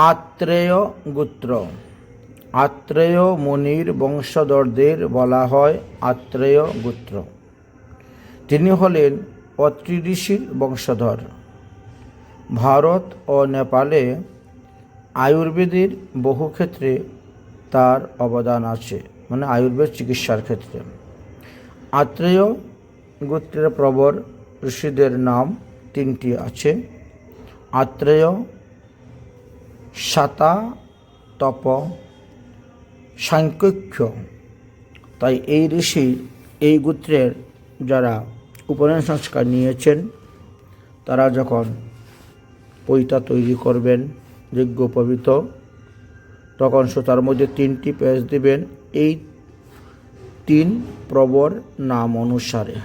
আত্রেয় গোত্র। আত্রেয় মুনির বংশধরদের বলা হয় আত্রেয় গোত্র। তিনি হলেন অত্রি ঋষির বংশধর। ভারত ও নেপালে আয়ুর্বেদের বহু ক্ষেত্রে তার অবদান আছে, মানে আয়ুর্বেদ চিকিৎসার ক্ষেত্রে। আত্রেয় গোত্রের প্রবর ঋষিদের নাম তিনটি আছে: আত্রেয়, শাতা, তপ, সাংখ্যক্য। তাই এই ঋষি, এই গোত্রের যারা উপনয়ন সংস্কার নিয়েছেন, তারা যখন পৈতা তৈরি করবেন যজ্ঞোপবীত, তখন সুতার মধ্যে 3টি পেঁচ দিবেন এই 3 প্রবর নাম অনুসারে।